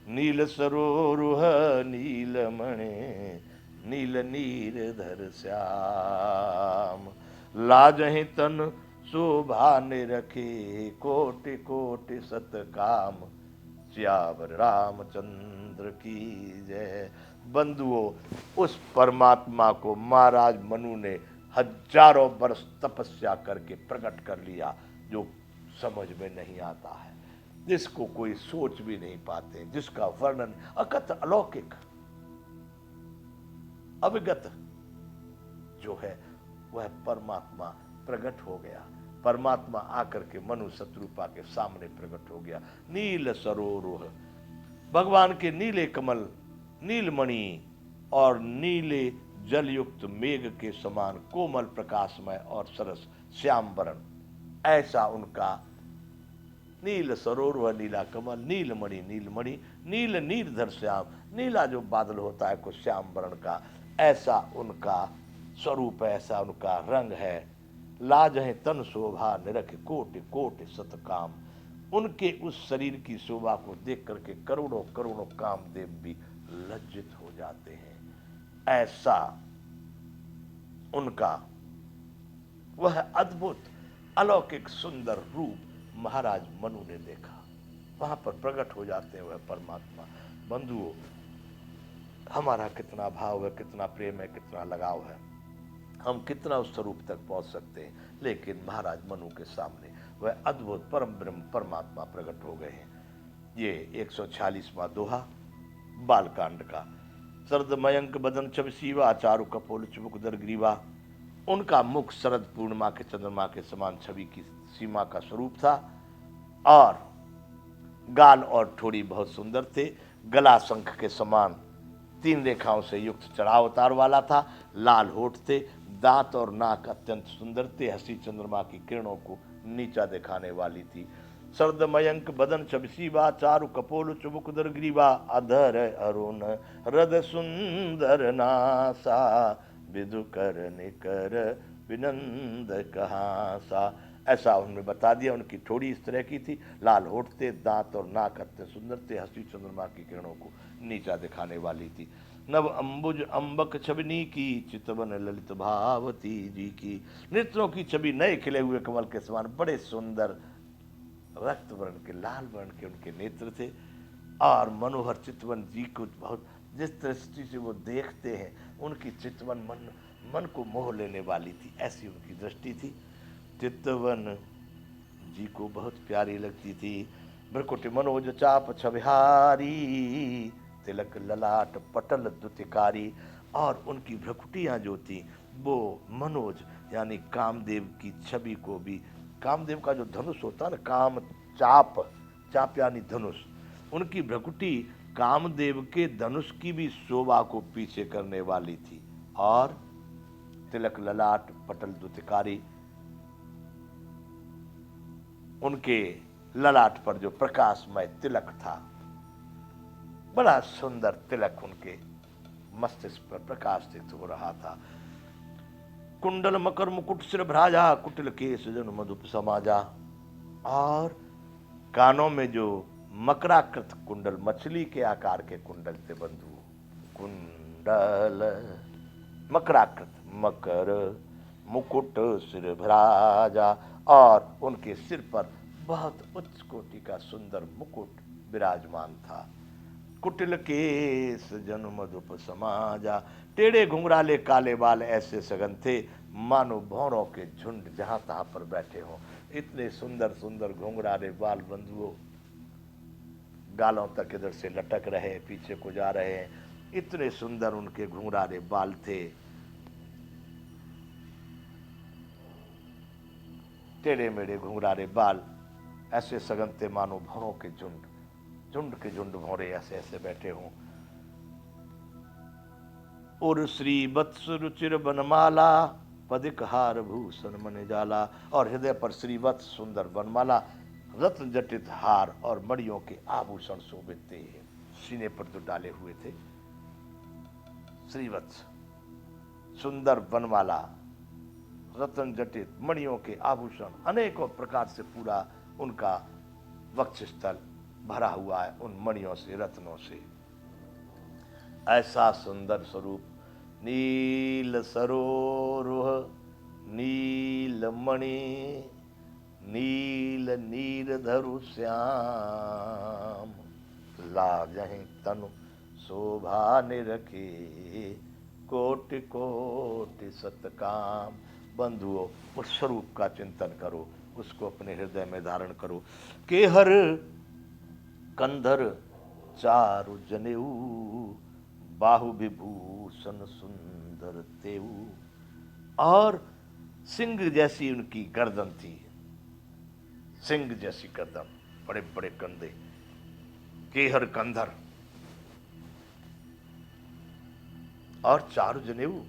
नील सरोरुह नीलमणि नील नीरधर श्याम। लाजहि तन शोभा निरखे कोटि कोटि सत काम। सियावर रामचंद्र की जय। बंधुओं, उस परमात्मा को महाराज मनु ने हजारों वर्ष तपस्या करके प्रकट कर लिया, जो समझ में नहीं आता है, जिसको कोई सोच भी नहीं पाते, जिसका वर्णन अकथ अलौकिक अविगत जो है वह परमात्मा प्रकट हो गया। परमात्मा आकर के मनु शत्रुपा के सामने प्रकट हो गया। नील सरोरुह, भगवान के नीले कमल, नीलमणि और नीले जलयुक्त मेघ के समान कोमल प्रकाशमय और सरस श्याम वर्ण, ऐसा उनका नील सरोवर नीला कमल, नीलमणि नीलमणि नील नीरधर श्याम, नीला जो बादल होता है को श्याम वर्ण का, ऐसा उनका स्वरूप है, ऐसा उनका रंग है। लाज है तन शोभा निरख कोटि कोटि सतकाम। उनके उस शरीर की शोभा को देख करके करोड़ों करोड़ों कामदेव भी लज्जित हो जाते हैं। ऐसा उनका वह अद्भुत अलौकिक सुंदर रूप महाराज मनु ने देखा। वहां पर प्रकट हो जाते हैं वह परमात्मा। बंधुओं, हमारा कितना भाव है, कितना प्रेम है, कितना लगाव है, हम कितना उस स्वरूप तक पहुंच सकते हैं। लेकिन महाराज मनु के सामने वह अद्भुत परम ब्रह्म परमात्मा प्रकट हो गए हैं। ये 146वां दोहा बालकांड का। शरद मयंक बदन छवि सीवा, चारु कपोल चुमुक दर ग्रीवा। उनका मुख शरद पूर्णिमा के चंद्रमा के समान छवि की सीमा का स्वरूप था, और गाल और ठोड़ी बहुत सुंदर थे। गला शंख के समान 3 रेखाओं से युक्त चढ़ावतार वाला था। लाल होठ थे, दांत और नाक अत्यंत सुंदर थे। हंसी चंद्रमा की किरणों को नीचा दिखाने वाली थी। शरद मयंक बदन छबिसीबा, चारु कपोल चुमुक दर ग्रीवा। अधर अरुण हृद सुंदर नासा, विधु कर निकर विनंद कहासा। ऐसा उन्होंने बता दिया। उनकी ठोड़ी इस तरह की थी, लाल होठ थे, दांत और नाक अत्यंत सुंदर थे, हंसी चंद्रमा की किरणों को नीचा दिखाने वाली थी। नव अंबुज अम्बक छबनी की, चितवन ललित भावती जी की। नेत्रों की छवि नए खिले हुए कमल के समान बड़े सुंदर रक्त वर्ण के, लाल वर्ण के उनके नेत्र थे। और मनोहर चितवन जी को बहुत जिस दृष्टि से वो देखते हैं, उनकी चितवन मन को मोह लेने वाली थी, ऐसी उनकी दृष्टि थी। चितवन जी को बहुत प्यारी लगती थी। भ्रकुटि मनोज चाप छविहारी, तिलक ललाट पटल दुतिकारी। और उनकी भ्रकुटियाँ जो थी वो मनोज यानी कामदेव की छवि को भी, कामदेव का जो धनुष होता है ना, काम चाप, चाप यानी धनुष, उनकी भ्रकुटी कामदेव के धनुष की भी शोभा को पीछे करने वाली थी। और तिलक ललाट पटल दुतिकारी, उनके ललाट पर जो प्रकाशमय तिलक था, बड़ा सुंदर तिलक उनके मस्तिष्क पर प्रकाशित हो रहा था। कुंडल मकर मुकुट सिर भ्राजा, कुटिल केश जन मधुप समाजा। और कानों में जो मकराकृत कुंडल, मछली के आकार के कुंडल थे बंधु, कुंडल मकराकृत, मकर मुकुट सिर भ्राजा। और उनके सिर पर बहुत उच्च कोटि का सुंदर मुकुट विराजमान था। कुटिल केस जन मधुप समाजा। टेढ़े घुंघराले काले बाल ऐसे सघन थे मानो भौरों के झुंड जहां तहां पर बैठे हों। इतने सुंदर सुंदर घुंघराले बाल बंधुओं, गालों तक इधर से लटक रहे, पीछे को जा रहे हैं, इतने सुंदर उनके घुंघराले बाल थे। टेढ़े मेढ़े घुंघराले बाल ऐसे सघन थे मानो भौरों के झुंड, झुंड के झुंड भौरे ऐसे ऐसे बैठे हों। और श्री वत्स रुचिर बनमाला, पदिक हार भूषण मन जाला। और हृदय पर श्रीवत्स सुंदर बनमाला, रत्न जटित हार और मणियों के आभूषण शोभित थे। सीने पर तो डाले हुए थे श्रीवत्स सुंदर बनमाला, रत्न जटित मणियों के आभूषण, अनेकों प्रकार से पूरा उनका वक्षस्थल भरा हुआ है उन मणियों से, रत्नों से। ऐसा सुंदर स्वरूप, नील सरोरुह नीलमणि, नील नीरधरु श्याम, लाजहि तनु शोभा निरखे, कोटि कोटि सतकाम। बंधुओं, उस स्वरूप का चिंतन करो, उसको अपने हृदय में धारण करो। केहर कंधर चारु जनेऊ, बाहु विभूषण सुंदर तेऊ। और सिंह जैसी उनकी गर्दन थी, सिंह जैसी गर्दन, बड़े बड़े कंधे, केहर कंधर, और चारु जनेऊ।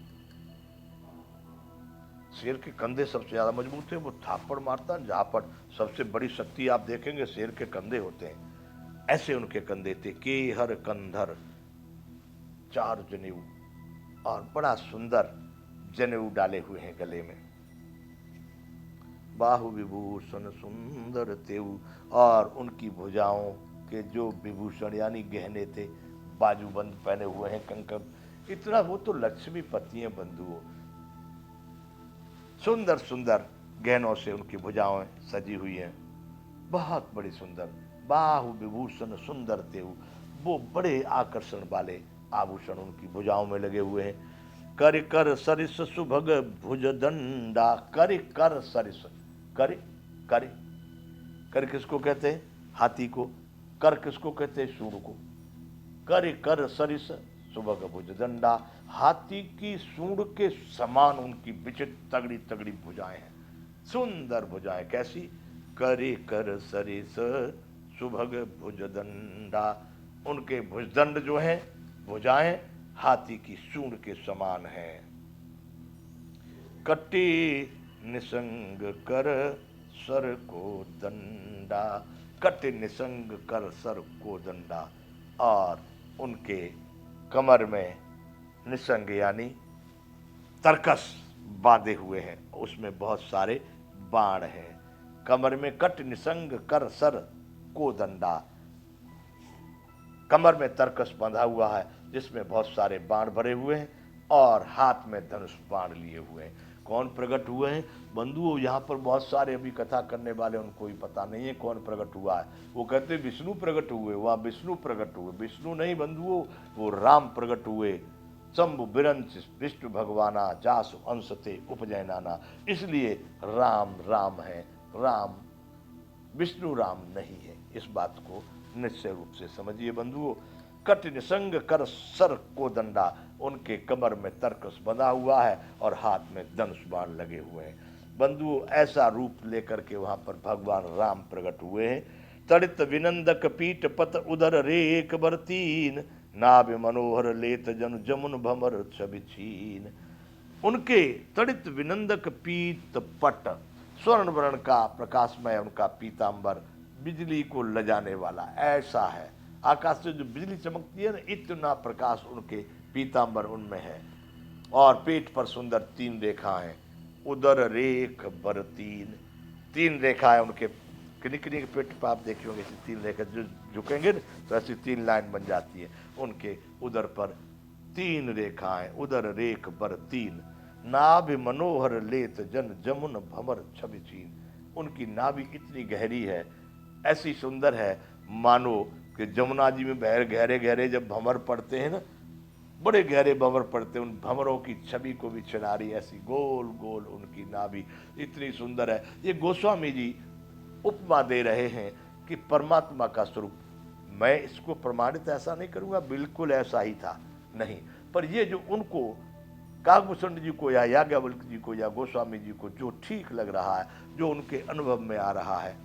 शेर के कंधे सबसे ज्यादा मजबूत है, वो थापड़ मारता है, जहां पर सबसे बड़ी शक्ति आप देखेंगे शेर के कंधे होते हैं, ऐसे उनके कंधे थे। केहर कंधर चारु जनेऊ, और बड़ा सुंदर जनेऊ डाले हुए हैं गले में। बाहु विभूषण सुंदर तेऊ, और उनकी भुजाओं के जो विभूषण यानी गहने थे, बाजूबंद पहने हुए हैं, कंकण, इतना, वो तो लक्ष्मी पति हैं बंधुओं। सुंदर सुंदर गहनों से उनकी भुजाएं सजी हुई हैं, बहुत बड़ी सुंदर। बाहु विभूषण सुंदर तेऊ, वो बड़े आकर्षण वाले आभूषण उनकी भुजाओं में लगे हुए हैं। कर कर सरिस सुभग भुज दंडा, कर कर सरिस, कर कर कर किसको कहते हैं? हाथी को। कर किसको कहते हैं? सूंड को। कर कर सरिस सुभग भुज दंडा, हाथी की सूंड के समान उनकी विचित्र तगड़ी तगड़ी भुजाएं हैं, सुंदर भुजाएं। कैसी? करे कर सरिस सुभग भुजदंडा, उनके भुजदंड जो हैं, भुजाएं हाथी की सूंड के समान हैं। कट्टी निसंग कर सर को दंडा, कट्टी निसंग कर सर को दंडा, और उनके कमर में निसंग यानी तरकस बांधे हुए हैं, उसमें बहुत सारे बाण हैं। कमर में कट निसंग कर सर को दंडा, कमर में तरकस बंधा हुआ है जिसमें बहुत सारे बाण भरे हुए हैं, और हाथ में धनुष बाण लिए हुए हैं। कौन प्रकट हुए हैं बंधुओं? यहाँ पर बहुत सारे अभी कथा करने वाले, उनको ही पता नहीं है कौन प्रकट हुआ है। वो कहते विष्णु प्रकट हुए, वहाँ विष्णु प्रकट हुए। विष्णु नहीं बंधुओं, वो राम प्रकट हुए। शंभु बिरंच विष्णु भगवाना, जासु अंशते उपजय नाना, इसलिए राम राम है, राम विष्णु राम नहीं है। इस बात को निश्चय रूप से समझिए बंधुओं। कट निसंग कर सर को दंडा, उनके कमर में तरकस बंधा हुआ है और हाथ में धनुष बाण लगे हुए हैं। बंधुओं, ऐसा रूप लेकर के वहां पर भगवान राम प्रकट हुए हैं। तड़ित विनंदक पीठ पत उदर रेक बरतीन, नाभ मनोहर लेत जन जमुन भमर छवि छीन। उनके तड़ित विनंदक पीत पट, स्वर्ण वर्ण का प्रकाशमय उनका पीतांबर, बिजली को लजाने वाला ऐसा है। आकाश से जो बिजली चमकती है ना, इतना प्रकाश उनके पीतांबर उनमें है। और पेट पर सुंदर 3 रेखाएं, उदर रेख बर तीन, 3 रेखाएं उनके किन्हीं किन्हीं के पेट पर आप देखे होंगे, ऐसी 3 रेखा जो झुकेंगे तो ऐसी 3 लाइन बन जाती है। उनके उदर पर 3 रेखाएं, उदर रेख बर तीन, नाभि मनोहर लेत जन जमुन भमर छवि छीन। उनकी नाभि इतनी गहरी है, ऐसी सुंदर है, मानो कि जमुना जी में गहरे गहरे जब भंवर पड़ते हैं ना, बड़े गहरे भंवर पड़ते हैं, उन भंवरों की छवि को भी छिना रही, ऐसी गोल गोल उनकी नाभि इतनी सुंदर है। ये गोस्वामी जी उपमा दे रहे हैं कि परमात्मा का स्वरूप। मैं इसको प्रमाणित ऐसा नहीं करूंगा, बिल्कुल ऐसा ही था नहीं, पर ये जो उनको काकभूषण जी को या याज्ञवल्क्य जी को या गोस्वामी जी को जो ठीक लग रहा है, जो उनके अनुभव में आ रहा है,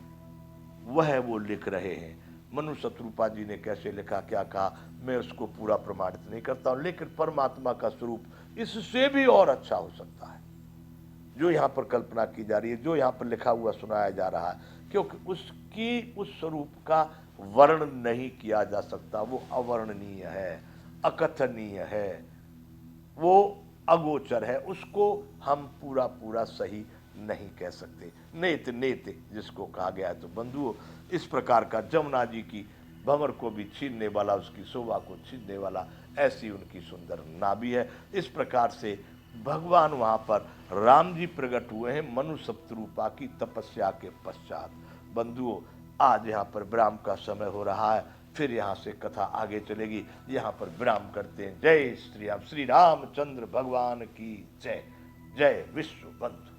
वह वो लिख रहे हैं। मनु शत्रुपा जी ने कैसे लिखा, क्या कहा, मैं उसको पूरा प्रमाणित नहीं करता हूं, लेकिन परमात्मा का स्वरूप इससे भी और अच्छा हो सकता है जो यहाँ पर कल्पना की जा रही है, जो यहाँ पर लिखा हुआ सुनाया जा रहा है, क्योंकि उसकी उस स्वरूप का वर्णन नहीं किया जा सकता। वो अवर्णनीय है, अकथनीय है, वो अगोचर है, उसको हम पूरा पूरा सही नहीं कह सकते। नेत नेत जिसको कहा गया है। तो बंधुओं, इस प्रकार का जमुना जी की भंवर को भी छीनने वाला, उसकी शोभा को छीनने वाला, ऐसी उनकी सुंदर नाभि है। इस प्रकार से भगवान वहां पर राम जी प्रकट हुए हैं मनु सप्तरूपा की तपस्या के पश्चात। बंधुओं, आज यहाँ पर विराम का समय हो रहा है, फिर यहाँ से कथा आगे चलेगी। यहाँ पर विराम करते हैं। जय श्री राम, श्री रामचंद्र भगवान की जय। जय विश्व बंधु।